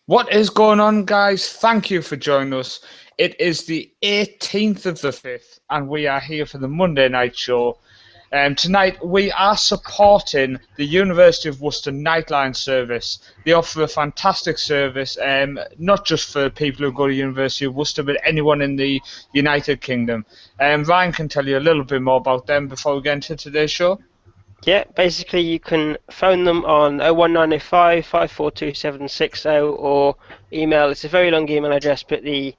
What is going on, guys? Thank you for joining us. It is the 18th of the 5th, and we are here for the Monday night show. Tonight, we are supporting the University of Worcester Nightline service. They offer a fantastic service, not just for people who go to University of Worcester, but anyone in the United Kingdom. Ryan can tell you a little bit more about them before we get into today's show. Yeah, basically you can phone them on 01905 542 760 or email. It's a very long email address, but the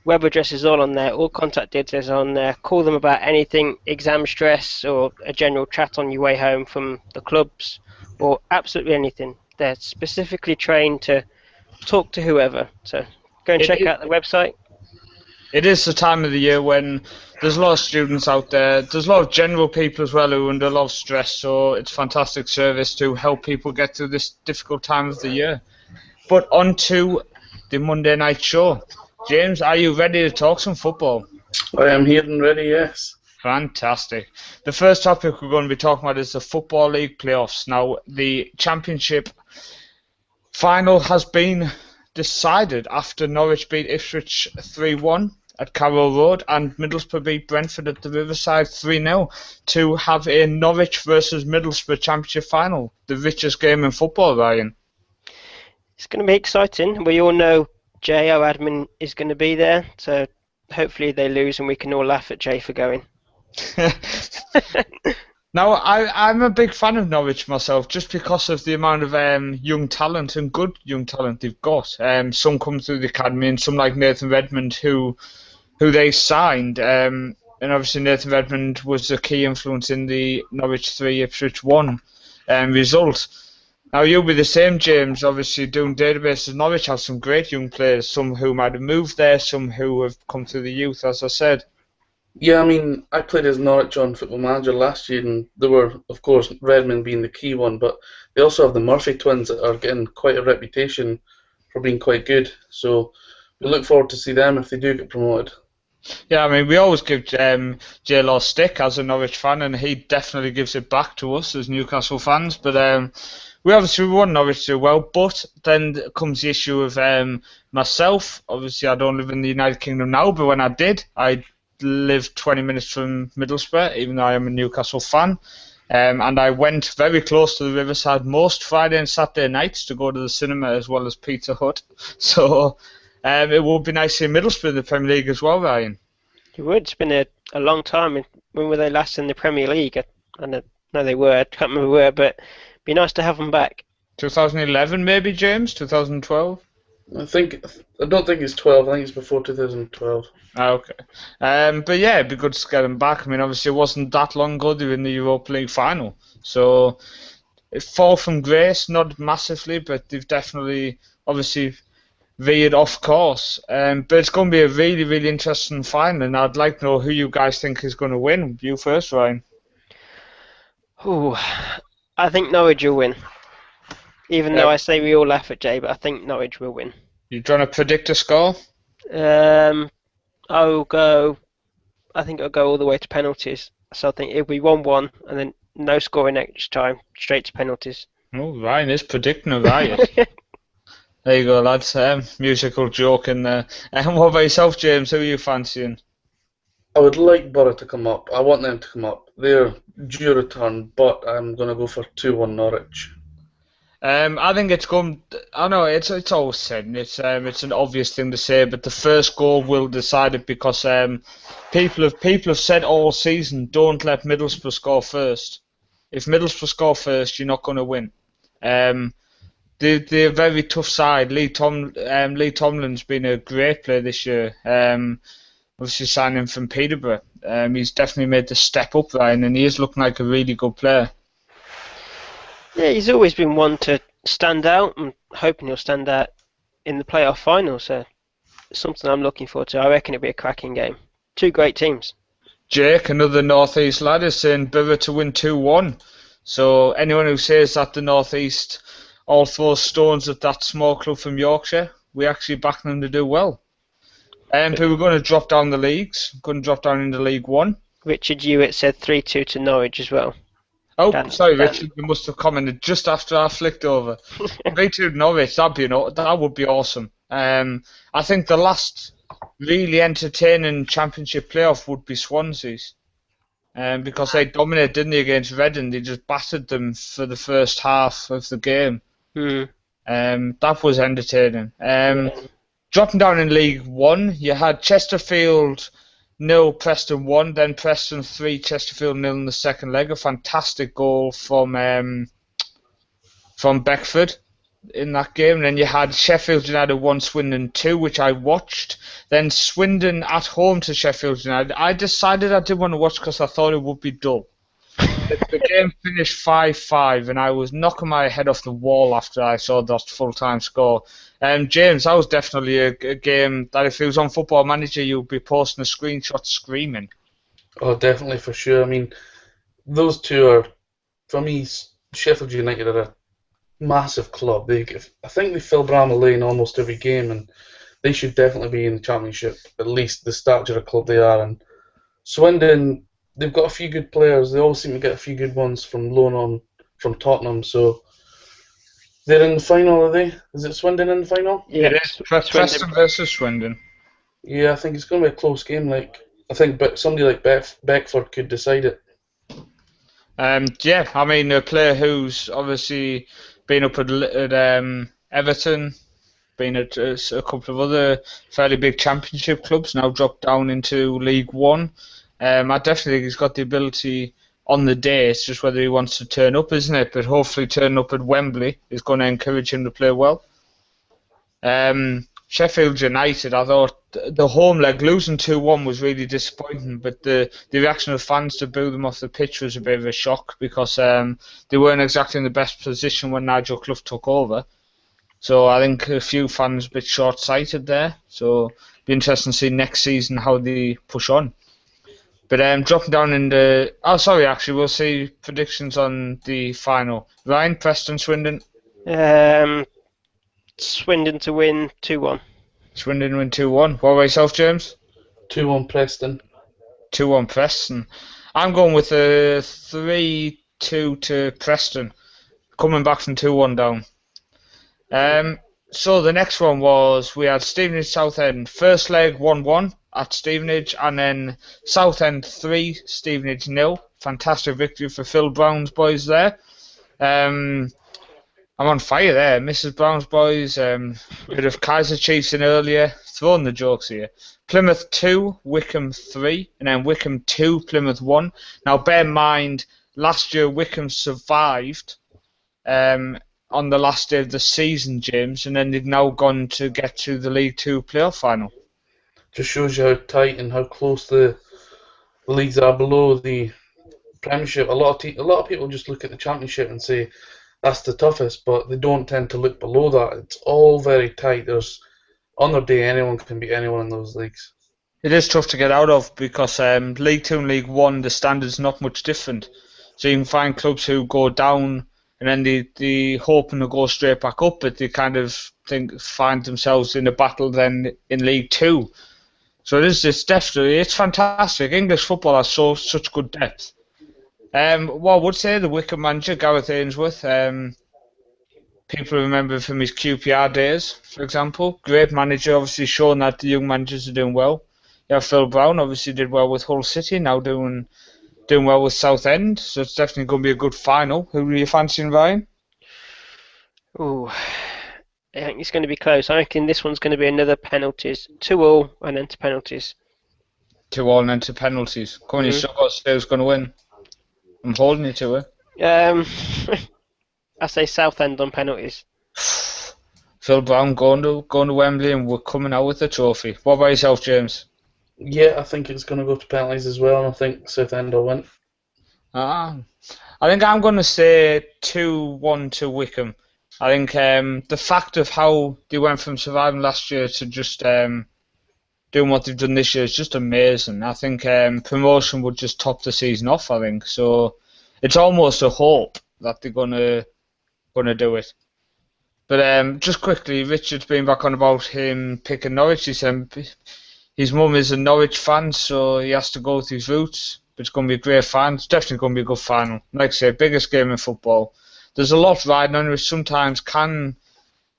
web address is all on there. All contact details are on there. Call them about anything, exam stress or a general chat on your way home from the clubs or absolutely anything. They're specifically trained to talk to whoever. So go and check out the website. It is the time of the year when there's a lot of students out there. There's a lot of general people as well who are under a lot of stress, so it's a fantastic service to help people get through this difficult time of the year. But on to the Monday night show. James, are you ready to talk some football? I am here and ready, yes. Fantastic. The first topic we're going to be talking about is the Football League playoffs. Now, the Championship final has been decided after Norwich beat Ipswich 3-1 at Carrow Road and Middlesbrough beat Brentford at the Riverside 3-0 to have a Norwich versus Middlesbrough Championship final, the richest game in football, Ryan. It's going to be exciting. We all know Jay, our admin, is going to be there, so hopefully they lose and we can all laugh at Jay for going. Now, I'm a big fan of Norwich myself, just because of the amount of young talent and good young talent they've got. Some come through the academy, and some like Nathan Redmond, who they signed. And obviously Nathan Redmond was a key influence in the Norwich 3 Ipswich 1 result. Now, you'll be the same, James, obviously doing databases. Norwich have some great young players, some who might have moved there, some who have come through the youth, as I said. Yeah, I mean, I played as Norwich on Football Manager last year, and there were, of course, Redmond being the key one, but they also have the Murphy twins that are getting quite a reputation for being quite good. So we look forward to see them if they do get promoted. Yeah, I mean, we always give J-Law stick as a Norwich fan, and he definitely gives it back to us as Newcastle fans. But we obviously want Norwich to do well, but then comes the issue of myself. Obviously, I don't live in the United Kingdom now, but when I did, I lived 20 minutes from Middlesbrough, even though I am a Newcastle fan. And I went very close to the Riverside most Friday and Saturday nights to go to the cinema as well as Pizza Hut. So it would be nice to see Middlesbrough in the Premier League as well, Ryan. It would. It's been a long time. When were they last in the Premier League? I know they were. I can't remember where, but it'd be nice to have them back. 2011 maybe, James? 2012? I don't think it's 12. I think it's before 2012. Okay. But yeah, it'd be good to get them back. I mean, obviously, it wasn't that long ago they were in the Europa League final. So, it fall from grace, not massively, but they've definitely, obviously, veered off course. But it's going to be a really, really interesting final, and I'd like to know who you guys think is going to win. You first, Ryan. Ooh, I think Norwich will win. Even though I say we all laugh at Jay, but I think Norwich will win. You trying to predict a score? I think it'll go all the way to penalties. So I think it'll be 1-1 and then no scoring next time, straight to penalties. Oh, Ryan is predicting a riot. There you go, lads. Musical joke in there. And what about yourself, James? Who are you fancying? I would like Borough to come up. I want them to come up. They're due return, but I'm going to go for 2-1 Norwich. I think it's going. I know it's always said, and it's an obvious thing to say, but the first goal will decide it because people have said all season, don't let Middlesbrough score first. If Middlesbrough score first, you're not going to win. They're a very tough side. Lee Tomlin's been a great player this year. Obviously signing from Peterborough. He's definitely made the step up, Ryan, and he is looking like a really good player. Yeah, he's always been one to stand out. I'm hoping he'll stand out in the playoff final, so it's something I'm looking forward to. I reckon it'll be a cracking game. Two great teams. Jake, another North East lad, is saying Borough to win 2-1. So anyone who says that the North East all throws stones at that small club from Yorkshire, we actually back them to do well. But we're going to drop down the leagues. Going to drop down into League One. Richard Hewitt said 3-2 to Norwich as well. Oh, Dan, sorry, Dan. Richard. You must have commented just after I flicked over. 3-2 Norwich. That would be awesome. I think the last really entertaining Championship playoff would be Swansea's. Because they dominated, didn't they, against Reading? They just battered them for the first half of the game. That was entertaining. Dropping down in League One, you had Chesterfield 0, Preston 1, then Preston 3, Chesterfield 0 in the second leg. A fantastic goal from Beckford in that game. And then you had Sheffield United 1, Swindon 2, which I watched. Then Swindon at home to Sheffield United. I decided I didn't want to watch because I thought it would be dull. The game finished 5-5, and I was knocking my head off the wall after I saw that full-time score. James, that was definitely a game that if it was on Football Manager, you'd be posting a screenshot screaming. Oh, definitely, for sure. I mean, those two are, for me, Sheffield United are a massive club. I think they fill Bramall Lane almost every game, and they should definitely be in the Championship, at least the stature of club they are. And Swindon, they've got a few good players. They always seem to get a few good ones from loan on from Tottenham. So they're in the final, are they? Is it Swindon in the final? Yeah, it is. Preston versus Swindon. Yeah, I think it's going to be a close game. I think somebody like Beckford could decide it. Yeah, I mean, a player who's obviously been up at Everton, been at a couple of other fairly big Championship clubs, now dropped down into League One. I definitely think he's got the ability on the day. It's just whether he wants to turn up, isn't it? But hopefully turning up at Wembley is going to encourage him to play well. Sheffield United, I thought the home leg, losing 2-1 was really disappointing, but the reaction of fans to boo them off the pitch was a bit of a shock because they weren't exactly in the best position when Nigel Clough took over. So I think a few fans a bit short-sighted there. So it'll be interesting to see next season how they push on. But dropping down in the... Oh, sorry, actually, we'll see predictions on the final. Ryan, Preston, Swindon? Swindon to win 2-1. Swindon win 2-1. What about yourself, James? 2-1 Preston. 2-1 Preston. I'm going with a 3-2 to Preston, coming back from 2-1 down. So the next one was, we had Stevenage Southend. First leg 1-1 at Stevenage, and then Southend 3, Stevenage 0. Fantastic victory for Phil Brown's boys there. I'm on fire there. Mrs. Brown's boys, bit of Kaiser Chiefs in earlier, throwing the jokes here. Plymouth 2, Wickham 3, and then Wickham 2, Plymouth 1. Now bear in mind, last year Wickham survived on the last day of the season, James, and then they've now gone to get to the League Two playoff final. Just shows you how tight and how close the leagues are below the Premiership. A lot of people just look at the Championship and say that's the toughest, but they don't tend to look below that. It's all very tight. On their day, anyone can beat anyone in those leagues. It is tough to get out of because League 2 and League 1, the standard's not much different. So you can find clubs who go down and then they hoping to go straight back up, but they kind of find themselves in a battle then in League 2. So it's fantastic. English football has such good depth. What I would say, the Wickham manager, Gareth Ainsworth, people remember from his QPR days, for example. Great manager, obviously showing that the young managers are doing well. You have Phil Brown, obviously did well with Hull City, now doing well with Southend, so it's definitely going to be a good final. Who are you fancying, Ryan? Ooh, I think it's going to be close. I reckon this one's going to be another penalties. 2-2 and then to penalties. 2-2 and then to penalties. Come on, you still got to say who's going to win. I'm holding you to it. I say Southend on penalties. Phil Brown going to Wembley and we're coming out with the trophy. What about yourself, James? Yeah, I think it's going to go to penalties as well, and I think Southend will win. I think I'm going to say 2-1 to Wickham. I think the fact of how they went from surviving last year to just doing what they've done this year is just amazing. I think promotion would just top the season off, I think. So it's almost a hope that they're going to do it. But just quickly, Richard's been back on about him picking Norwich. He said his mum is a Norwich fan, so he has to go with his roots. It's going to be a great final. It's definitely going to be a good final. Like I say, biggest game in football. There's a lot riding on it, which sometimes can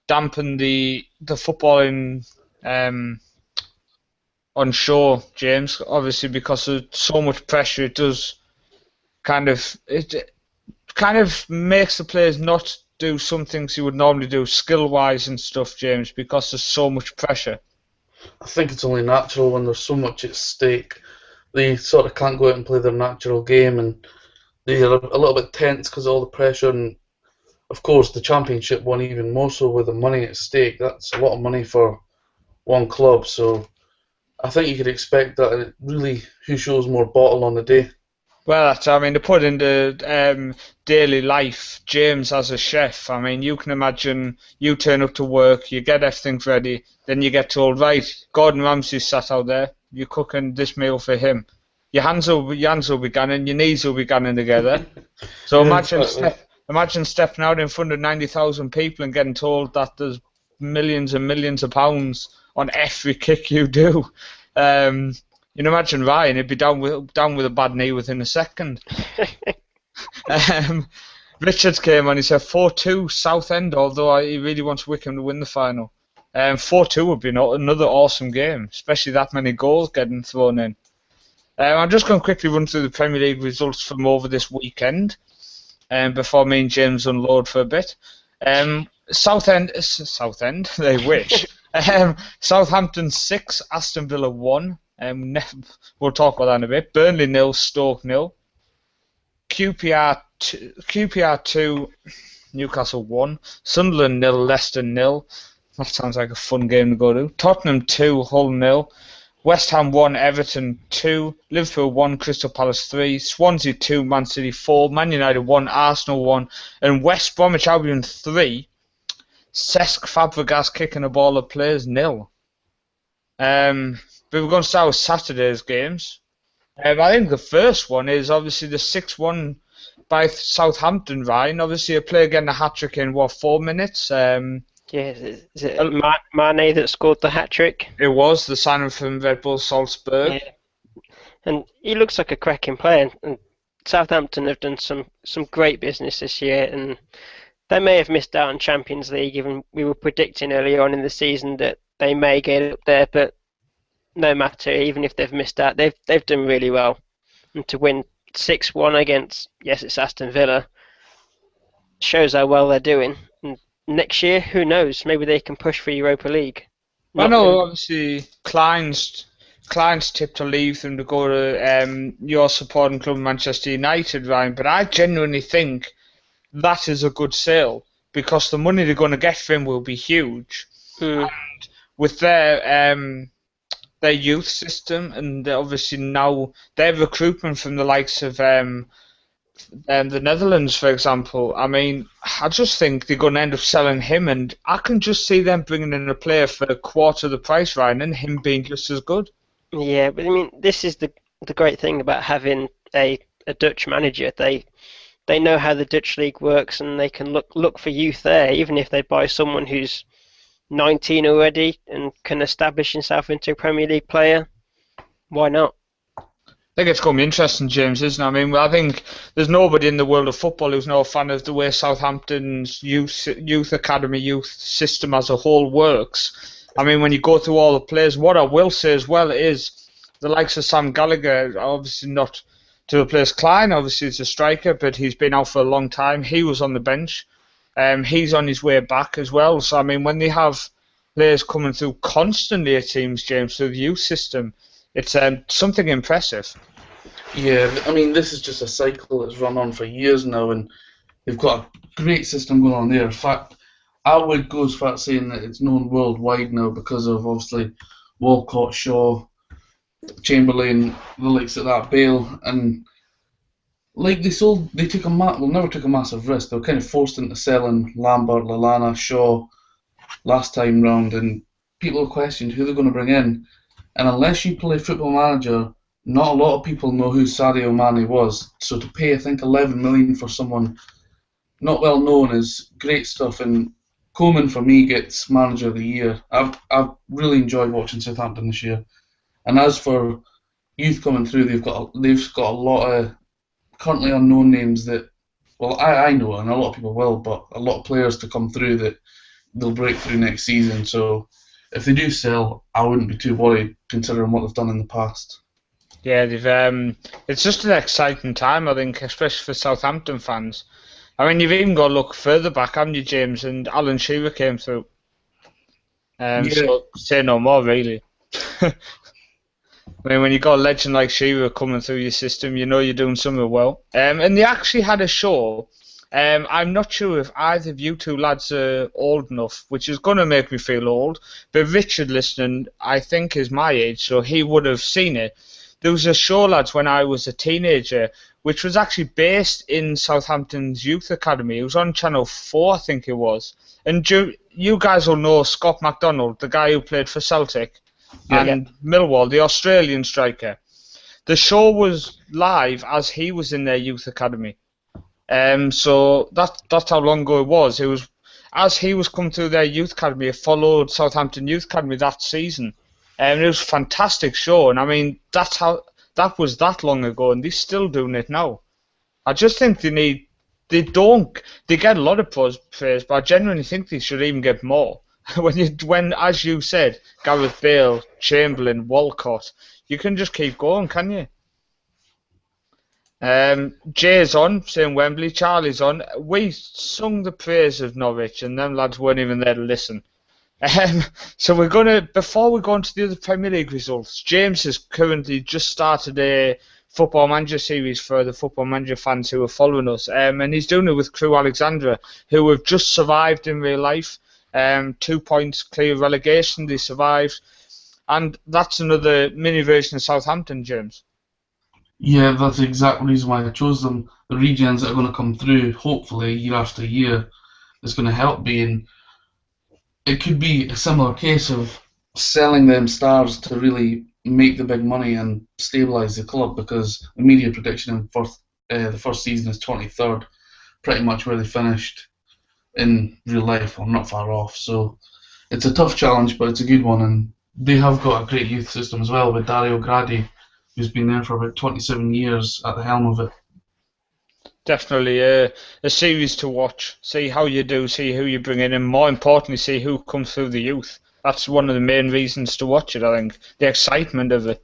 dampen the footballing on show, James. Obviously, because of so much pressure, it kind of makes the players not do some things you would normally do skill-wise and stuff, James, because there's so much pressure. I think it's only natural when there's so much at stake. They sort of can't go out and play their natural game, and they are a little bit tense because of all the pressure. And of course, the championship one even more so with the money at stake. That's a lot of money for one club. So I think you could expect that it really who shows more bottle on the day. Well, I mean, to put into daily life, James as a chef, I mean, you can imagine you turn up to work, you get everything ready, then you get told, right, Gordon Ramsay's sat out there, you're cooking this meal for him. Your hands will be gunning, your knees will be gunning together. So Yeah, imagine stepping out in front of 90,000 people and getting told that there's millions and millions of pounds on every kick you do. You can imagine Ryan, he'd be down with a bad knee within a second. Richards came on, he said 4-2 Southend, although he really wants Wickham to win the final. 4-2 would be another awesome game, especially that many goals getting thrown in. I'm just going to quickly run through the Premier League results from over this weekend before me and James unload for a bit. Southend, they wish. Southampton 6, Aston Villa 1. We'll talk about that in a bit. Burnley 0, Stoke 0. QPR 2, Newcastle 1. Sunderland 0, Leicester 0. That sounds like a fun game to go to. Tottenham 2, Hull 0. West Ham 1, Everton 2. Liverpool 1, Crystal Palace 3. Swansea 2, Man City 4. Man United 1, Arsenal 1. And West Bromwich Albion 3. Cesc Fabregas kicking a ball at players 0. But we're going to start with Saturday's games. I think the first one is obviously the 6-1 by Southampton, Ryan. Obviously, a player getting a hat-trick in, 4 minutes? Is it Mane that scored the hat-trick? It was, the signing from Red Bull Salzburg. Yeah. And he looks like a cracking player. And Southampton have done some great business this year, and they may have missed out on Champions League, even we were predicting earlier on in the season that they may get up there, but no matter, even if they've missed out, they've done really well. And to win 6-1 against, yes, it's Aston Villa, shows how well they're doing. And next year, who knows? Maybe they can push for Europa League. I know, obviously, Klein's tip to leave them to go to your supporting club, Manchester United, Ryan. But I genuinely think that is a good sale because the money they're going to get for him will be huge. And with their youth system, and obviously now their recruitment from the likes of the Netherlands, for example. I mean, I just think they're going to end up selling him, and I can just see them bringing in a player for a quarter of the price, Ryan, and him being just as good. Yeah, but I mean, this is the great thing about having a Dutch manager. They know how the Dutch league works, and they can look for youth there, even if they buy someone who's 19 already and can establish himself into a Premier League player. Why not? I think it's going to be interesting, James, isn't it? I mean, I think there's nobody in the world of football who's not a fan of the way Southampton's youth academy, youth system as a whole works. I mean, when you go through all the players, what I will say as well is the likes of Sam Gallagher, obviously not to replace Klein, obviously he's a striker, but he's been out for a long time. He was on the bench. He's on his way back as well. So, I mean, when they have players coming through constantly at teams, James, through the youth system, it's something impressive. Yeah, I mean, this is just a cycle that's run on for years now, and they've got a great system going on there. In fact, I would go as far as saying that it's known worldwide now because of, obviously, Walcott, Shaw, Chamberlain, the likes of that, Bale, and like never took a massive risk. They were kind of forced into selling Lambert, Lallana, Shaw last time round, and people questioned who they're going to bring in. And unless you play Football Manager, not a lot of people know who Sadio Mane was. So to pay, I think, 11 million for someone not well known is great stuff. And Coleman for me gets Manager of the Year. I've really enjoyed watching Southampton this year. And as for youth coming through. They've got a lot of currently unknown names that, well, I know, and a lot of people will, but a lot of players to come through that they'll break through next season. So if they do sell, I wouldn't be too worried considering what they've done in the past. Yeah, it's just an exciting time, I think, especially for Southampton fans. I mean, you've even got to look further back, haven't you, James? And Alan Shearer came through. So say no more, really. I mean, when you got a legend like Shearer coming through your system, you know you're doing something well. And they actually had a show. I'm not sure if either of you two lads are old enough, which is going to make me feel old. But Richard, listening, I think is my age, so he would have seen it. There was a show, lads, when I was a teenager, which was actually based in Southampton's youth academy. It was on Channel 4, I think it was. And you guys will know Scott MacDonald, the guy who played for Celtic, and Millwall, the Australian striker. The show was live as he was in their youth academy. So that's how long ago it was. It was as he was coming through their youth academy. It followed Southampton Youth Academy that season. It was a fantastic show, and I mean that was that long ago, and they're still doing it now. I just think they get a lot of praise, but I genuinely think they should even get more. when as you said, Gareth Bale, Chamberlain, Walcott, you can just keep going, can you? Jay's on, saying Wembley. Charlie's on. We sung the praise of Norwich, and them lads weren't even there to listen. So we're gonna, before we go on to the other Premier League results, James has currently just started a Football Manager series for the Football Manager fans who are following us, and he's doing it with Crew Alexandra, who have just survived in real life. 2 points clear of relegation, they survived, and that's another mini version of Southampton, James. Yeah, that's the exact reason why I chose them. The regens that are going to come through, hopefully, year after year, is going to help being. It could be a similar case of selling them stars to really make the big money and stabilise the club, because the media prediction for the first season is 23rd, pretty much where they finished in real life, or not far off. So it's a tough challenge, but it's a good one, and they have got a great youth system as well with Dario Gradi, who's been there for about 27 years at the helm of it. Definitely a series to watch. See how you do, see who you bring in, and more importantly, see who comes through the youth. That's one of the main reasons to watch it, I think. The excitement of it.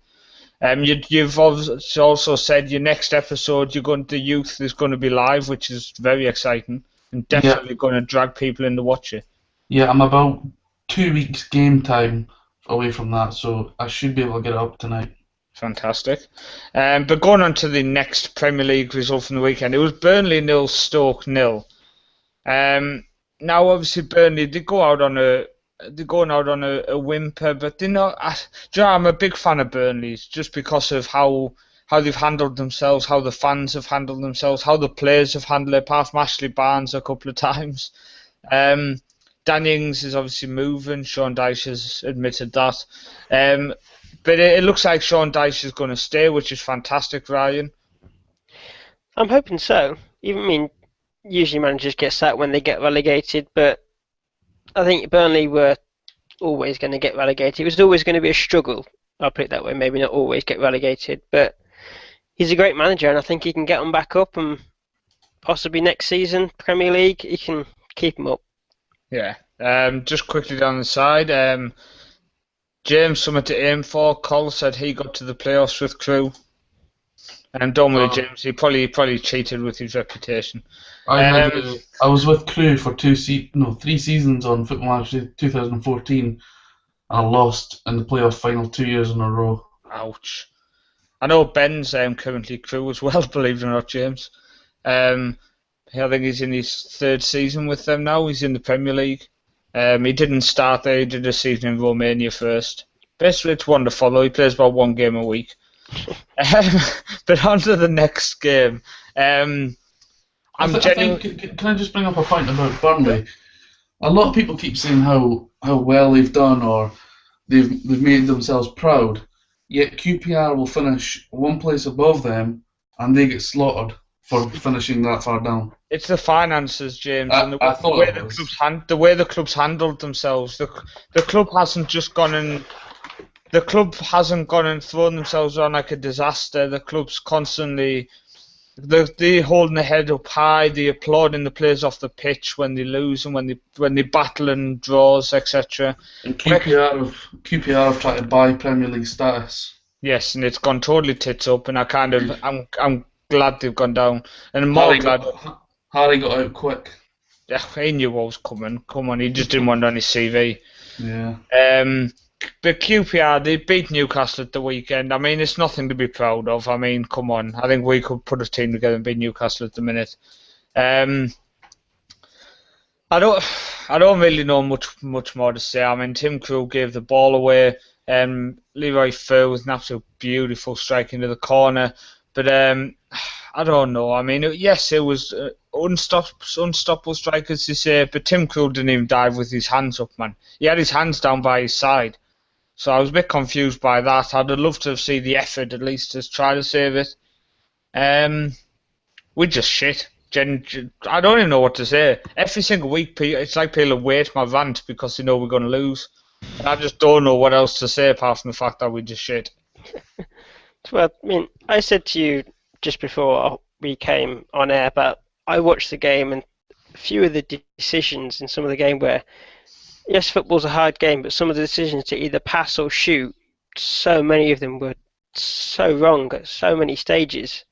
You've also said your next episode, the youth is going to be live, which is very exciting, and definitely going to drag people in to watch it. Yeah, I'm about 2 weeks game time away from that, so I should be able to get it up tonight. Fantastic. But going on to the next Premier League result from the weekend, it was Burnley 0, Stoke 0. Now, obviously, Burnley they're going out on a whimper, but they're not. I'm a big fan of Burnley's just because of how they've handled themselves, how the fans have handled themselves, how the players have handled it. Apart from Ashley Barnes a couple of times. Dan Ings is obviously moving. Sean Dyche has admitted that. But it looks like Sean Dyche is going to stay, which is fantastic, Ryan. I'm hoping so. Usually managers get sacked when they get relegated, but I think Burnley were always going to get relegated. It was always going to be a struggle. I'll put it that way. Maybe not always get relegated, but he's a great manager, and I think he can get them back up, and possibly next season, Premier League, he can keep them up. Yeah. Just quickly down the side, James, something to aim for. Cole said he got to the playoffs with Crew. Don't worry, James. He probably cheated with his reputation. I was with Crew for 3 seasons on Football Manager 2014, and I lost in the playoff final 2 years in a row. Ouch. I know Ben's currently Crew as well, believe it or not, James. I think he's in his 3rd season with them now. He's in the Premier League. He didn't start there. He did a season in Romania first. Basically, it's one to follow. He plays about 1 game a week. But on to the next game. Can I just bring up a point about Burnley? A lot of people keep saying how well they've done, or they've made themselves proud. Yet QPR will finish 1 place above them, and they get slaughtered for finishing that far down. It's the finances, James, and the way the club's handled themselves. The club hasn't just gone and the club hasn't gone and thrown themselves on like a disaster. The club's constantly they holding their head up high. They applauding the players off the pitch when they lose and when they battle and draws, etc. And QPR have tried to buy Premier League status. Yes, and it's gone totally tits up, and I'm glad they've gone down, and I'm more glad. Harry got out quick. Yeah, he knew what was coming. Come on, he just didn't want it on his CV. Yeah. But QPR, they beat Newcastle at the weekend. I mean, it's nothing to be proud of. I mean, come on. I think we could put a team together and beat Newcastle at the minute. I don't really know much more to say. I mean, Tim Krul gave the ball away. Leroy Fer was an absolute beautiful strike into the corner. But I don't know. I mean, yes, it was unstoppable strike, as you say. But Tim Krul didn't even dive with his hands up, man. He had his hands down by his side. So I was a bit confused by that. I'd have loved to have seen the effort at least to try to save it. We just shit. I don't even know what to say. Every single week, it's like people wait my rant because they know we're going to lose. And I just don't know what else to say apart from the fact that we just shit. Well, I mean, I said to you just before we came on air, but I watched the game and a few of the decisions in some of the game where, yes, football's a hard game, but some of the decisions to either pass or shoot, so many of them were so wrong at so many stages.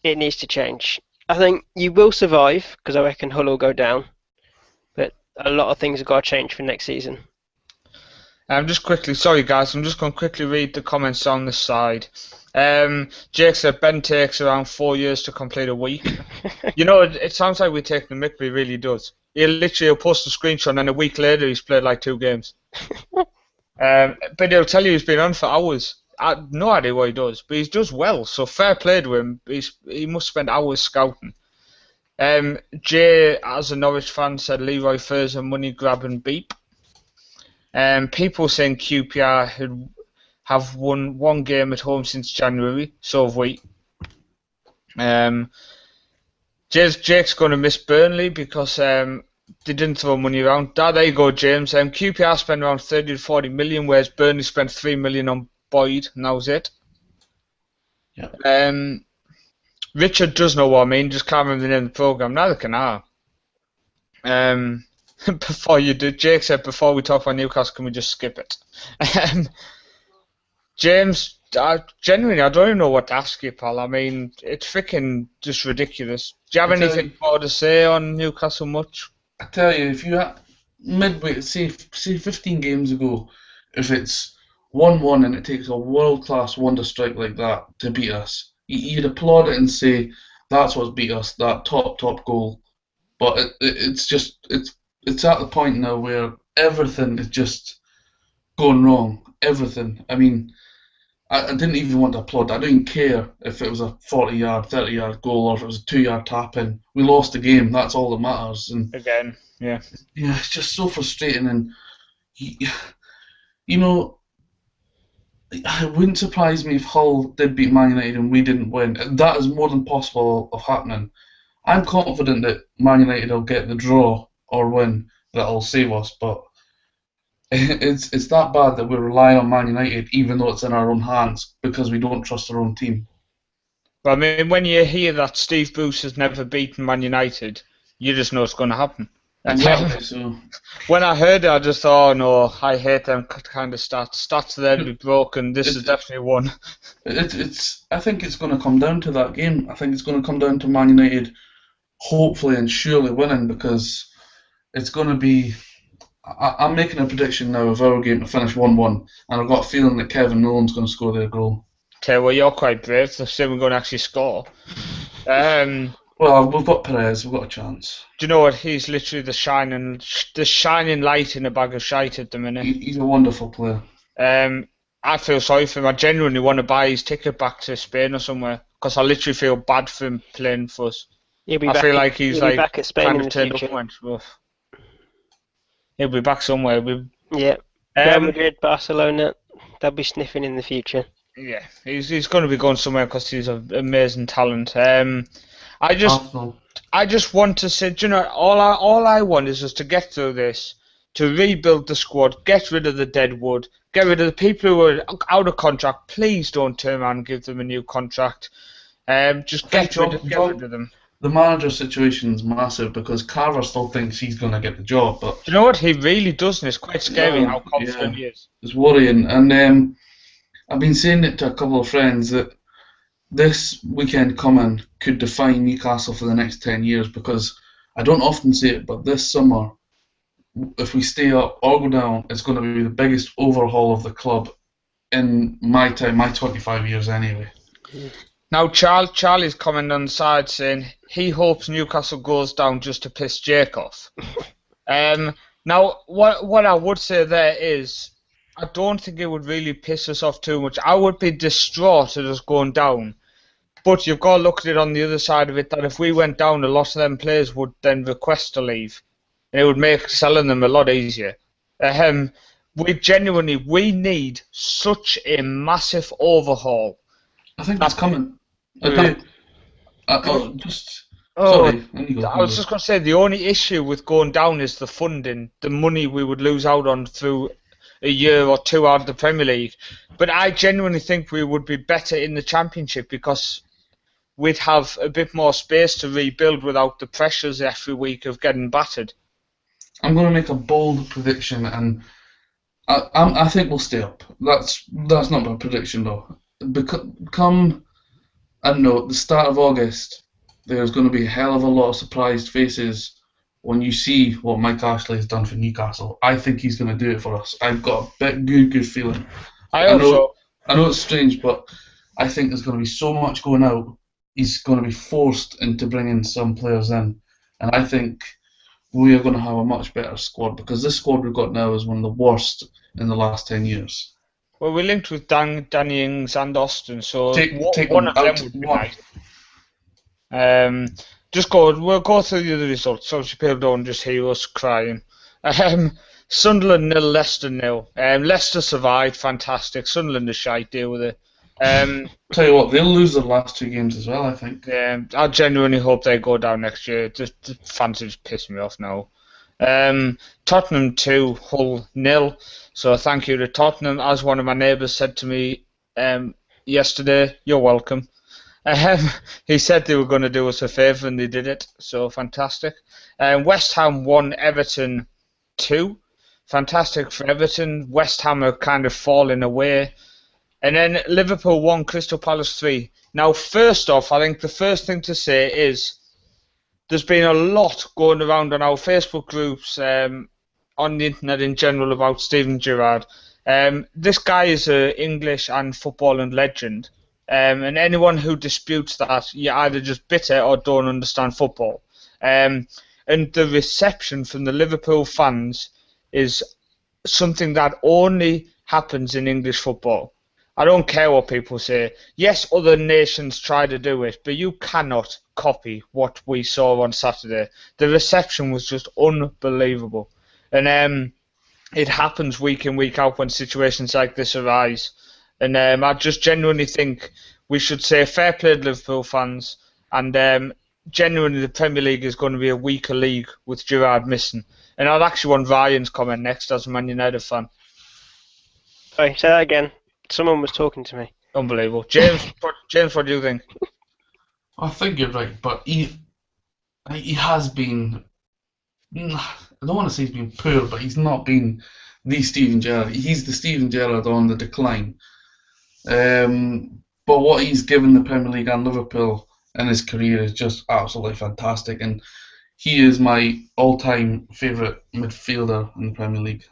It needs to change. I think you will survive, because I reckon Hull will go down, but a lot of things have got to change for next season. Sorry guys, I'm just going to quickly read the comments on this side. Jake said Ben takes around 4 years to complete a week. You know, it sounds like we take the mick, but he really does. He'll post a screenshot and a week later he's played like 2 games. But he'll tell you he's been on for hours. I have no idea what he does, but he does well, so fair play to him. He must spend hours scouting. Jay, as a Norwich fan, said Leroy Fer's a money grabbing beep. People saying QPR have won 1 game at home since January, so have we. Jake's going to miss Burnley because they didn't throw money around. There you go, James. QPR spent around 30 to 40 million, whereas Burnley spent 3 million on Boyd, and that was it. Yeah. Richard does know what I mean, just can't remember the name of the programme. Neither can I. Before you do, Jake said, before we talk about Newcastle, can we just skip it? James, genuinely, I don't even know what to ask you, pal. I mean, it's freaking just ridiculous. Do you have anything more to say on Newcastle much? I tell you, if you had midway, say 15 games ago, if it's 1-1 and it takes a world-class wonder strike like that to beat us, you'd applaud it and say, that's what's beat us, that top goal. But it's at the point now where everything is just going wrong. Everything. I mean, I didn't even want to applaud. I didn't care if it was a 40-yard, 30-yard goal or if it was a 2-yard tap-in. We lost the game. That's all that matters. And again, yeah. Yeah, it's just so frustrating. And, you know, it wouldn't surprise me if Hull did beat Man United and we didn't win. That is more than possible of happening. I'm confident that Man United will get the draw or win that'll save us, but it's that bad that we're relying on Man United even though it's in our own hands because we don't trust our own team. But I mean, when you hear that Steve Bruce has never beaten Man United, you just know it's going to happen. Exactly, so. When I heard it, I just thought, oh no, I hate them kind of stats. Stats are there to be broken. This is definitely one. I think it's going to come down to that game. I think it's going to come down to Man United hopefully and surely winning because it's going to be... I'm making a prediction now of our game to finish 1-1, and I've got a feeling that Kevin Nolan's going to score their goal. Okay, well, you're quite brave. So say we're going to actually score. Well, we've got Perez. We've got a chance. Do you know what? He's literally the shining light in a bag of shite at the minute. He's a wonderful player. I feel sorry for him. I genuinely want to buy his ticket back to Spain or somewhere because I literally feel bad for him playing for us. I feel like he's like back at Spain kind of turned up and went rough. He'll be back somewhere. Yeah. Real Madrid, Barcelona, they'll be sniffing in the future. Yeah, he's going to be going somewhere because he's an amazing talent. I just want to say, you know, all I want is just to get through this, to rebuild the squad, get rid of the dead wood, get rid of the people who are out of contract. Please don't turn around and give them a new contract. Just get rid of them. The manager situation is massive because Carver still thinks he's going to get the job, but do you know what? He really doesn't. It's quite scary how confident he is. It's worrying, and I've been saying it to a couple of friends that this weekend coming could define Newcastle for the next 10 years, because I don't often say it, but this summer, if we stay up or go down, it's going to be the biggest overhaul of the club in my time, my 25 years anyway. Now, Charlie's commenting on the side saying he hopes Newcastle goes down just to piss Jake off. Now, what I would say there is, I don't think it would really piss us off too much. I would be distraught at us going down. But you've got to look at it on the other side of it, that if we went down, a lot of them players would then request to leave. And it would make selling them a lot easier. We need such a massive overhaul. I think that's coming. I do. I was just going to say, the only issue with going down is the funding, the money we would lose out on through a year or two out of the Premier League. But I genuinely think we would be better in the Championship because we'd have a bit more space to rebuild without the pressures every week of getting battered. I'm going to make a bold prediction, and I think we'll stay up. That's not my prediction though. Come, I don't know, at the start of August, there's going to be a hell of a lot of surprised faces when you see what Mike Ashley has done for Newcastle. I think he's going to do it for us. I've got a good feeling. I know it's strange, but I think there's going to be so much going out. He's going to be forced into bringing some players in, and I think we are going to have a much better squad, because this squad we've got now is one of the worst in the last 10 years. Well, we're linked with Danny Ings and Austin, so take one of them would be nice. We'll go through the other results so people don't just hear us crying. Sunderland 0, Leicester 0. Leicester survived, fantastic. Sunderland is shite, deal with it. Tell you what, they'll lose their last 2 games as well, I think. I genuinely hope they go down next year. The fans are just pissing me off now. Tottenham 2, Hull 0. So thank you to Tottenham. As one of my neighbours said to me yesterday, you're welcome. He said they were going to do us a favour and they did it. So fantastic. West Ham 1, Everton 2. Fantastic for Everton. West Ham are kind of falling away. And then Liverpool 1, Crystal Palace 3. Now, first off, I think the first thing to say is there's been a lot going around on our Facebook groups, on the internet in general, about Steven Gerrard. This guy is an English and footballing legend. And anyone who disputes that, you're either just bitter or don't understand football. And the reception from the Liverpool fans is something that only happens in English football. I don't care what people say. Yes, other nations try to do it, but you cannot copy what we saw on Saturday. The reception was just unbelievable. And it happens week in, week out when situations like this arise. And I just genuinely think we should say fair play to Liverpool fans. And genuinely the Premier League is going to be a weaker league with Gerrard missing. And I'd actually want Ryan's comment next as a Man United fan. Sorry, say that again. Someone was talking to me. Unbelievable. James, what do you think? I think you're right, but he has been, I don't want to say he's been poor, but he's not been the Steven Gerrard. He's the Steven Gerrard on the decline. But what he's given the Premier League and Liverpool in his career is just absolutely fantastic, and he is my all-time favourite midfielder in the Premier League.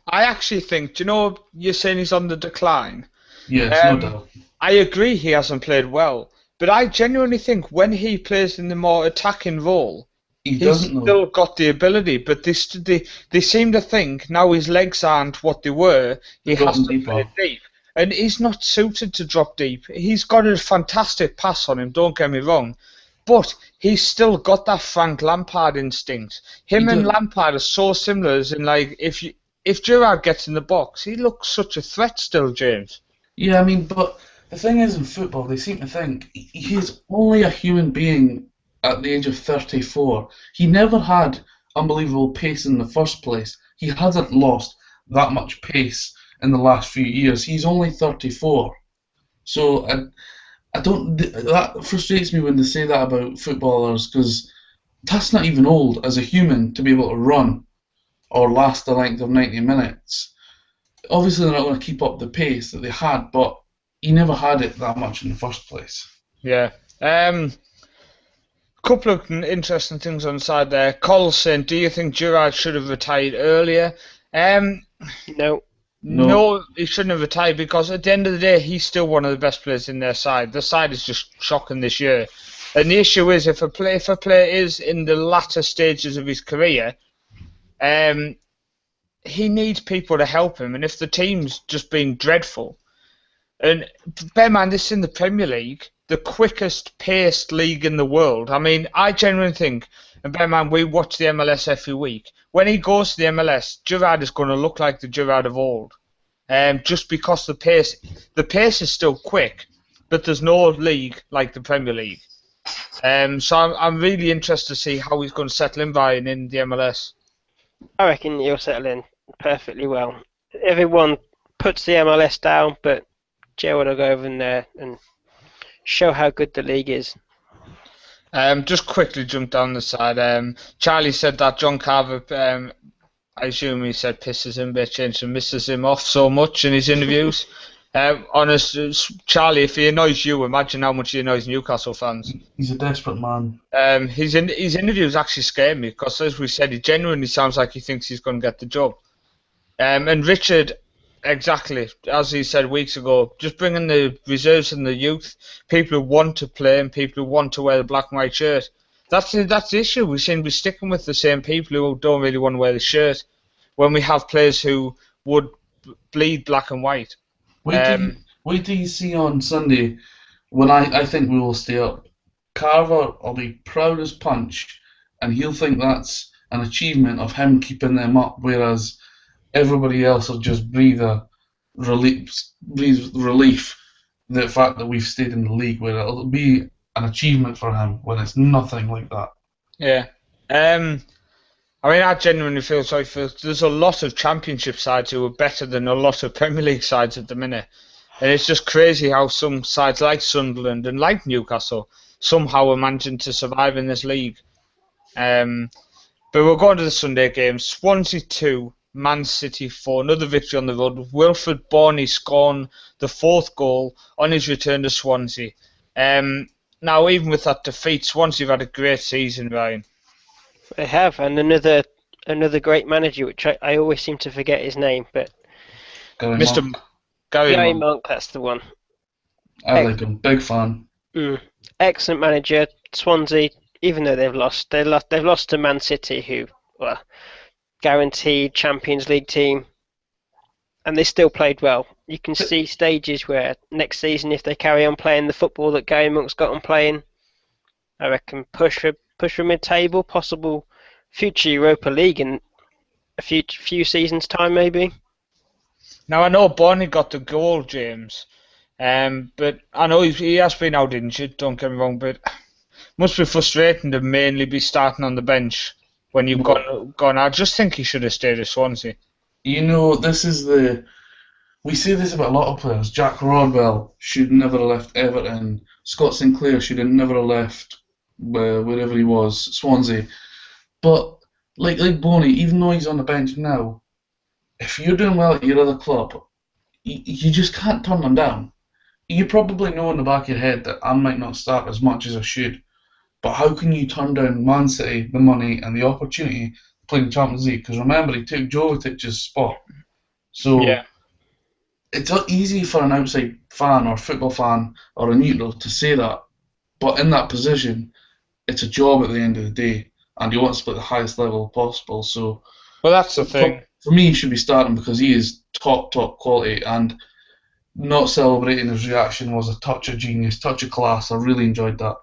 I actually think, do you know, you're saying he's on the decline? Yes, no doubt. I agree he hasn't played well, but I genuinely think when he plays in the more attacking role, he's still got the ability, but they seem to think now his legs aren't what they were, he has to play deep. And he's not suited to drop deep. He's got a fantastic pass on him, don't get me wrong, but he's still got that Frank Lampard instinct. Him and Lampard are so similar, as in, like, if Gerrard gets in the box, he looks such a threat still, James. Yeah, I mean, but the thing is, in football, they seem to think he's only a human being at the age of 34. He never had unbelievable pace in the first place. He hasn't lost that much pace in the last few years. He's only 34. So I don't. That frustrates me when they say that about footballers, because that's not even old as a human to be able to run or last the length of 90 minutes. Obviously, they're not going to keep up the pace that they had, but he never had it that much in the first place. Yeah. Couple of interesting things on the side there. Cole's saying, do you think Gerrard should have retired earlier? No. No, he shouldn't have retired, because at the end of the day, he's still one of the best players in their side. The side is just shocking this year. And the issue is, if a player is in the latter stages of his career, he needs people to help him. And if the team's just being dreadful, and bear in mind, this is in the Premier League, the quickest paced league in the world. I mean, I genuinely think, and bear in mind, we watch the MLS every week. When he goes to the MLS, Gerrard is going to look like the Gerrard of old. Just because the pace is still quick, but there's no league like the Premier League. So I'm really interested to see how he's going to settle in in the MLS. I reckon he'll settle in perfectly well. Everyone puts the MLS down, but Gerrard will go over in there and show how good the league is. Just quickly jump down the side. Charlie said that John Carver, I assume he said pisses him, bitch, and misses him off so much in his interviews. Honest, Charlie, if he annoys you, imagine how much he annoys Newcastle fans. He's a desperate man. His interviews actually scare me, because, as we said, he genuinely sounds like he thinks he's going to get the job. And Richard, exactly, as he said weeks ago, just bringing the reserves and the youth, people who want to play and people who want to wear the black and white shirt. That's the issue. We seem to be sticking with the same people who don't really want to wear the shirt, when we have players who would bleed black and white. Wait till you see on Sunday, when I think we will stay up. Carver will be proud as punch, and he'll think that's an achievement of him keeping them up, whereas everybody else will just breathe relief, the fact that we've stayed in the league, where it'll be an achievement for him when it's nothing like that. Yeah. I mean, I genuinely feel sorry for. There's a lot of Championship sides who are better than a lot of Premier League sides at the minute, and it's just crazy how some sides like Sunderland and like Newcastle somehow are managing to survive in this league. But we'll go on to the Sunday game. Swansea 2, Man City 4. Another victory on the road. Wilfred Borney scoring the fourth goal on his return to Swansea. Now, even with that defeat, Swansea have had a great season, Ryan. They have, and another great manager, which I always seem to forget his name, but Mr. Gary Monk, that's the one. I like him, big fan. Excellent manager. Swansea, even though they've lost to Man City, who were guaranteed Champions League team, and they still played well. You can see stages where next season, if they carry on playing the football that Gary Monk's got on playing, I reckon push for mid-table, possible future Europa League in a few seasons' time, maybe. Now, I know Borney got the goal, James, but I know he has been out injured, don't get me wrong, but it must be frustrating to mainly be starting on the bench when you've gone. I just think he should have stayed at Swansea. You know, we say this about a lot of players. Jack Rodwell should never have left Everton. Scott Sinclair should have never have left wherever he was, Swansea. But like Boney, even though he's on the bench now, if you're doing well at your other club, you just can't turn them down. You probably know in the back of your head that I might not start as much as I should, but how can you turn down Man City, the money and the opportunity to play in the Champions League? Because remember, he took Jovicic's spot. So yeah. It's not easy for an outside fan or football fan or a neutral to say that, but in that position, it's a job at the end of the day, and you want to play at the highest level possible. So, well, that's the thing. For me, he should be starting because he is top quality, and not celebrating his reaction was a touch of genius, touch of class. I really enjoyed that.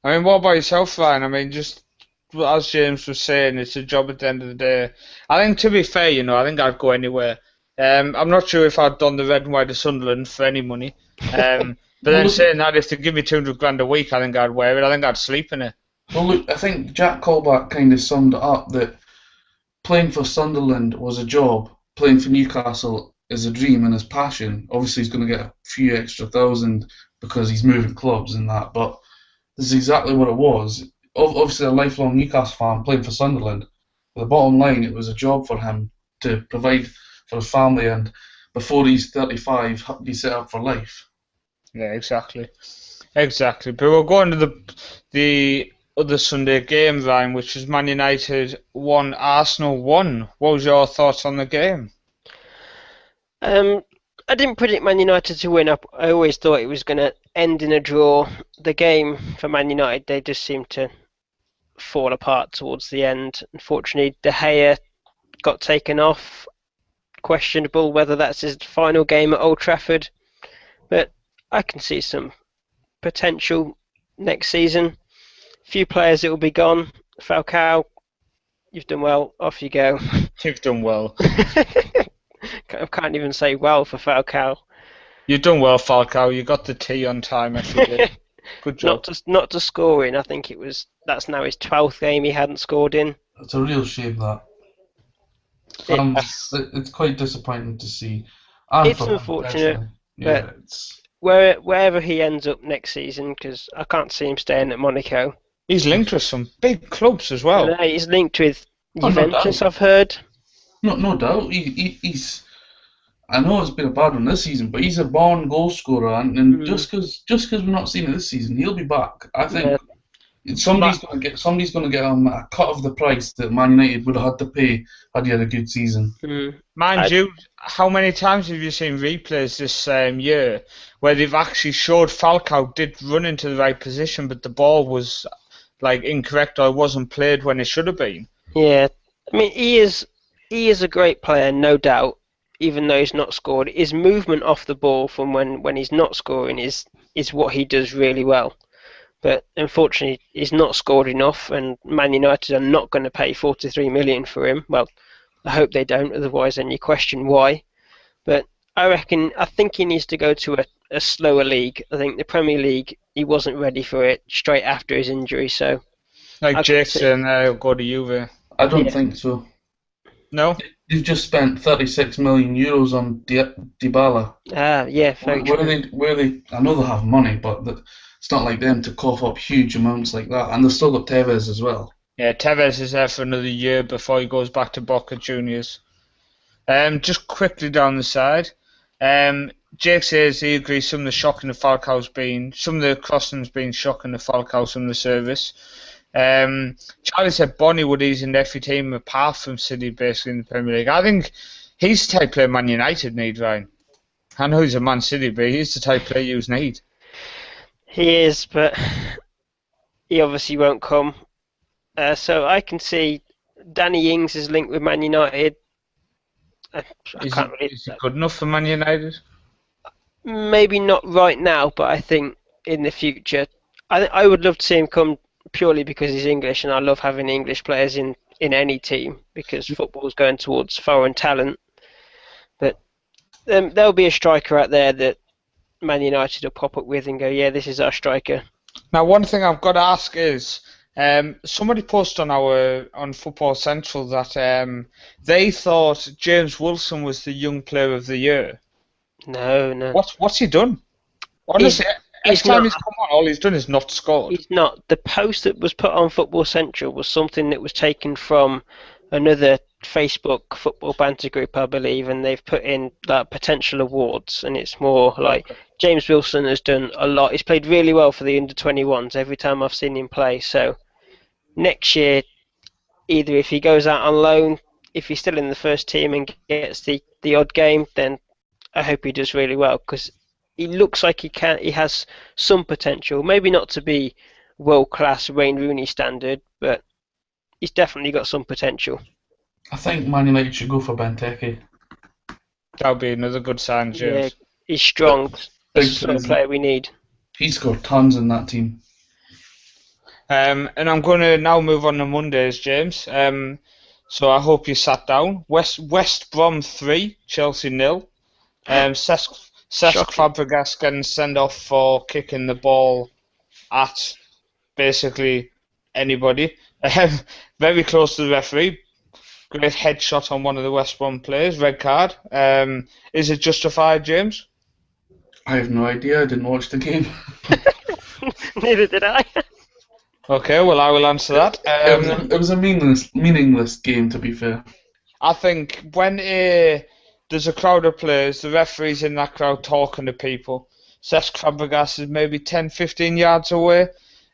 I mean, what about yourself, Ryan? I mean, just as James was saying, it's a job at the end of the day. I think, to be fair, I think I'd go anywhere. I'm not sure if I'd done the red and white of Sunderland for any money. But then saying that, if they give me 200 grand a week, I think I'd wear it. I think I'd sleep in it. Well, look, I think Jack Colback kind of summed it up that playing for Sunderland was a job, playing for Newcastle is a dream and his passion. Obviously, he's going to get a few extra thousand because he's moving clubs and that, but this is exactly what it was. Obviously, a lifelong Newcastle fan playing for Sunderland. But the bottom line, it was a job for him to provide for his family, and before he's 35, be set up for life. Yeah, exactly. Exactly. But we'll go on to the other Sunday game, Ryan, which was Man United 1, Arsenal 1. What was your thoughts on the game? I didn't predict Man United to win. I always thought it was going to end in a draw. The game for Man United, they just seemed to fall apart towards the end. Unfortunately, De Gea got taken off. Questionable whether that's his final game at Old Trafford. But I can see some potential next season. Few players that will be gone. Falcao, you've done well. Off you go. You've done well. I can't even say well for Falcao. You've done well, Falcao. You got the T on time every day. Good job. Not to scoring. I think that's now his 12th game he hadn't scored in. It's a real shame that. It's quite disappointing to see. And it's unfortunate. Yeah, it's wherever he ends up next season, because I can't see him staying at Monaco. He's linked with some big clubs as well. He's linked with Juventus, I've heard. No doubt. He's. I know it's been a bad one this season, but he's a born goal scorer, and just because we're not seeing it this season, he'll be back. I think somebody's going to get him a cut of the price that Man United would have had to pay had he had a good season. Mind you, how many times have you seen replays this year where they've actually showed Falcao did run into the right position, but the ball was like incorrect or wasn't played when it should have been? Yeah, I mean he is a great player, no doubt. Even though he's not scored, his movement off the ball from when he's not scoring is what he does really well. But unfortunately, he's not scored enough, and Man United are not going to pay 43 million for him. Well, I hope they don't, otherwise then you question why. But I think he needs to go to a slower league. I think the Premier League, he wasn't ready for it straight after his injury. So, like Jackson, go to Juve. I don't think so. No? They've just spent 36 million euros on Dybala. Yeah, very true. Where they, I know they have money, but it's not like them to cough up huge amounts like that. And they've still got Tevez as well. Yeah, Tevez is there for another year before he goes back to Boca Juniors. Just quickly down the side, Jake says he agrees some of the crossings being shocking to Falcao, some of the service. Charlie said Bonnie would ease in every team apart from City, basically in the Premier League. I think he's the type of player Man United need, Ryan. I know he's a Man City, but he's the type of player you need. He is, but he obviously won't come. So I can see Danny Ings is linked with Man United. Is he good enough for Man United? Maybe not right now, but I think in the future. I would love to see him come purely because he's English, and I love having English players in any team because football's going towards foreign talent. But there'll be a striker out there that Man United will pop up with and go, yeah, this is our striker. Now, one thing I've got to ask is, somebody posted on Football Central that they thought James Wilson was the Young Player of the Year. No. What's he done? Honestly, each time he's come on, all he's done is not scored. He's not. The post that was put on Football Central was something that was taken from another Facebook football banter group, I believe, and they've put in like potential awards, and it's more like James Wilson has done a lot. He's played really well for the under-21s every time I've seen him play. So next year, either if he goes out on loan, if he's still in the first team and gets the odd game, then I hope he does really well because he looks like he has some potential. Maybe not to be world-class Wayne Rooney standard, but he's definitely got some potential. I think Man United should go for Benteke. That would be another good sign, James. Yeah, he's strong. That's the sort of player we need. He scored tons in that team. And I'm going to now move on to Mondays, James. So I hope you sat down. West Brom 3, Chelsea 0. Cesc Fabregas getting sent off for kicking the ball at basically anybody. Very close to the referee. Great headshot on one of the West Brom players. Red card. Is it justified, James? I have no idea. I didn't watch the game. Neither did I. Okay, well, I will answer that. It was a meaningless game, to be fair. I think when there's a crowd of players, the referee's in that crowd talking to people. Cesc Fabregas is maybe 10, 15 yards away.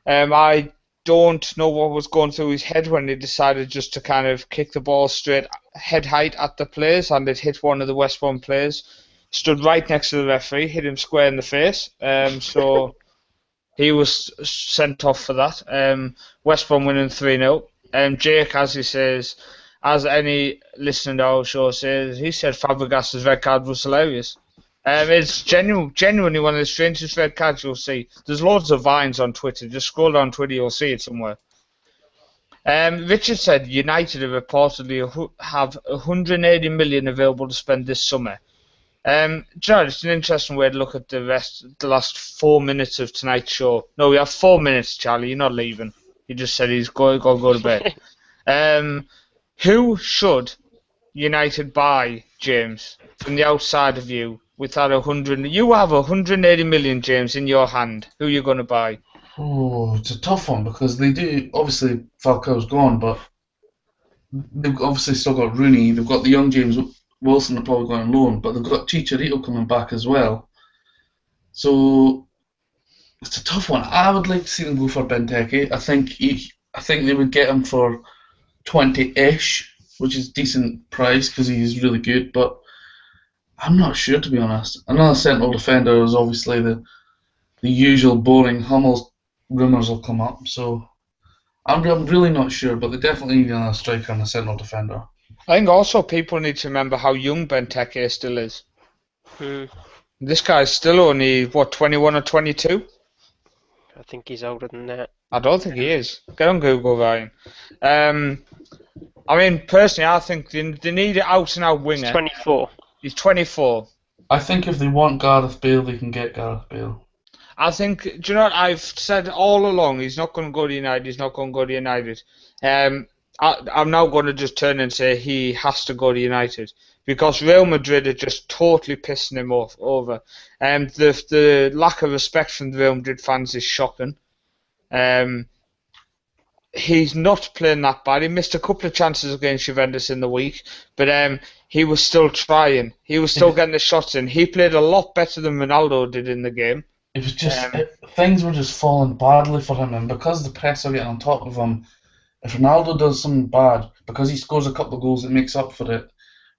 I don't know what was going through his head when he decided just to kind of kick the ball straight head height at the players, and it hit one of the West Brom players. Stood right next to the referee, hit him square in the face. So he was sent off for that. West Brom winning 3-0. Jake, as he says, as any listener to our show says, he said Fabregas' red card was hilarious. It's genuinely one of the strangest red cards you'll see. There's loads of vines on Twitter. Just scroll down Twitter, you'll see it somewhere. Richard said United have reportedly have 180 million available to spend this summer. It's an interesting way to look at the last 4 minutes of tonight's show. No, we have 4 minutes, Charlie. You're not leaving. He just said he's going to go to bed. Who should United buy, James, from the outside of you, with that 100? You have 180 million, James, in your hand. Who are you going to buy? Oh, it's a tough one because they do. Obviously, Falcao's gone, but they've obviously still got Rooney. They've got the young James Wilson are probably going on loan, but they've got Chicharito coming back as well. So it's a tough one. I would like to see them go for Benteke. I think they would get him for 20-ish, which is decent price because he's really good. But I'm not sure, to be honest. Another central defender is obviously the usual boring Hummels rumours will come up. So I'm really not sure, but they definitely need another striker and a central defender. I think also people need to remember how young Benteke still is. This guy's still only, 21 or 22? I think he's older than that. I don't think he is. Get on Google, Ryan. I mean, personally, I think they need an out-and-out winger. He's 24. He's 24. I think if they want Gareth Bale, they can get Gareth Bale. I think, do you know what, I've said all along, he's not going to go to United, he's not going to go to United. I'm now going to just turn and say he has to go to United because Real Madrid are just totally pissing him over. The lack of respect from the Real Madrid fans is shocking. He's not playing that bad. He missed a couple of chances against Juventus in the week, but he was still trying. He was still getting the shots in. He played a lot better than Ronaldo did in the game. It was just things were just falling badly for him, and because the press are getting on top of him, if Ronaldo does something bad, because he scores a couple of goals, it makes up for it.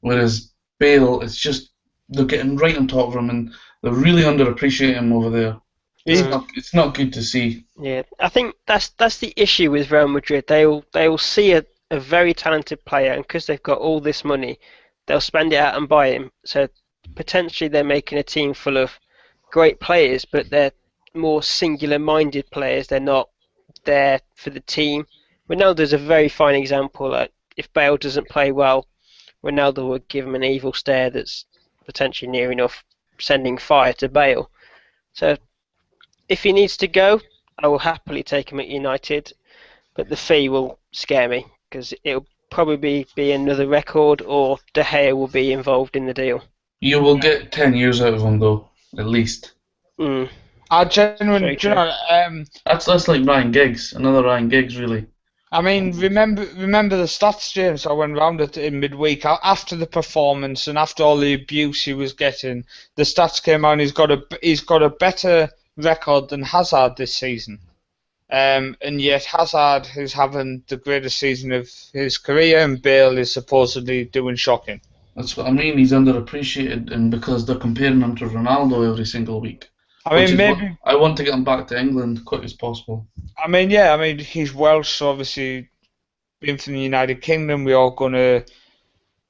Whereas Bale, it's just they're getting right on top of him, and they're really underappreciating him over there. It's not good to see. Yeah, I think that's the issue with Real Madrid. They'll see a very talented player, and because they've got all this money, they'll spend it out and buy him. So potentially they're making a team full of great players, but they're more singular-minded players. They're not there for the team. Ronaldo's a very fine example. Like, if Bale doesn't play well, Ronaldo would give him an evil stare that's potentially near enough sending fire to Bale. So if he needs to go, I will happily take him at United, but the fee will scare me because it'll probably be another record, or De Gea will be involved in the deal. You will get 10 years out of him, though, at least. I genuinely, do you know, that's like Ryan Giggs, another Ryan Giggs, really. I mean, remember the stats, James. I went round it in midweek after the performance and after all the abuse he was getting. The stats came out. And he's got a better record than Hazard this season, and yet Hazard is having the greatest season of his career, and Bale is supposedly doing shocking. That's what I mean. He's underappreciated, and because they're comparing him to Ronaldo every single week. I mean, maybe I want to get him back to England as quick as possible. I mean, yeah. I mean, he's Welsh, so obviously, being from the United Kingdom, we're all going to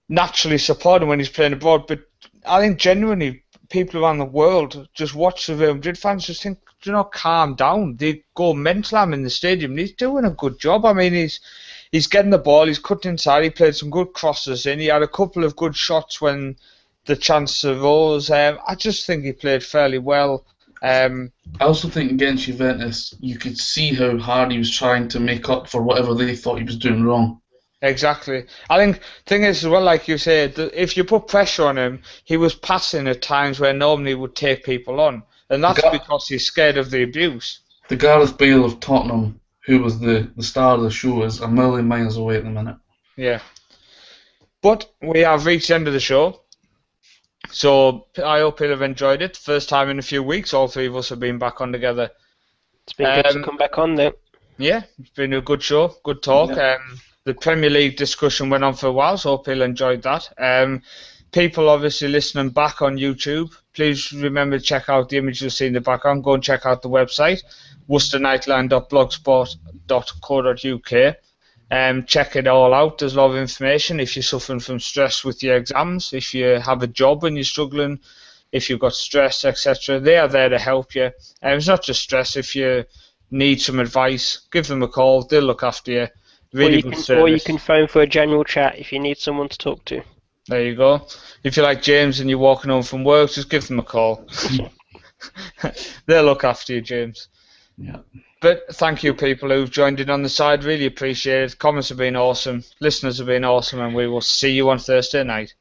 naturally support him when he's playing abroad. But I think genuinely, people around the world just watch the Real Madrid fans, just think, do you know, calm down. They go mental at him in the stadium. And he's doing a good job. I mean, he's getting the ball. He's cutting inside. He played some good crosses in. He had a couple of good shots when the chance arose. I just think he played fairly well. I also think against Juventus, you could see how hard he was trying to make up for whatever they thought he was doing wrong. Exactly. I think thing is as well, like you said, if you put pressure on him, he was passing at times where normally he would take people on, and that's because he's scared of the abuse. The Gareth Bale of Tottenham, who was the star of the show, is a million miles away at the minute. Yeah. But we have reached the end of the show. So I hope you'll have enjoyed it. First time in a few weeks, all three of us have been back on together. It's been good to come back on though. Yeah, it's been a good show, good talk. Yeah. The Premier League discussion went on for a while, so hope you'll enjoyed that. People obviously listening back on YouTube, please remember to check out the images you see in the background. Go and check out the website, worcesternightline.blogspot.co.uk. Check it all out. There's a lot of information. If you're suffering from stress with your exams, if you have a job and you're struggling, if you've got stress, etc., they are there to help you. It's not just stress. If you need some advice, give them a call. They'll look after you. Really good service. Or you can phone for a general chat if you need someone to talk to. There you go. If you're like James and you're walking home from work, just give them a call. They'll look after you, James. Yeah. But thank you, people who've joined in on the side. Really appreciate it. Comments have been awesome. Listeners have been awesome. And we will see you on Thursday night.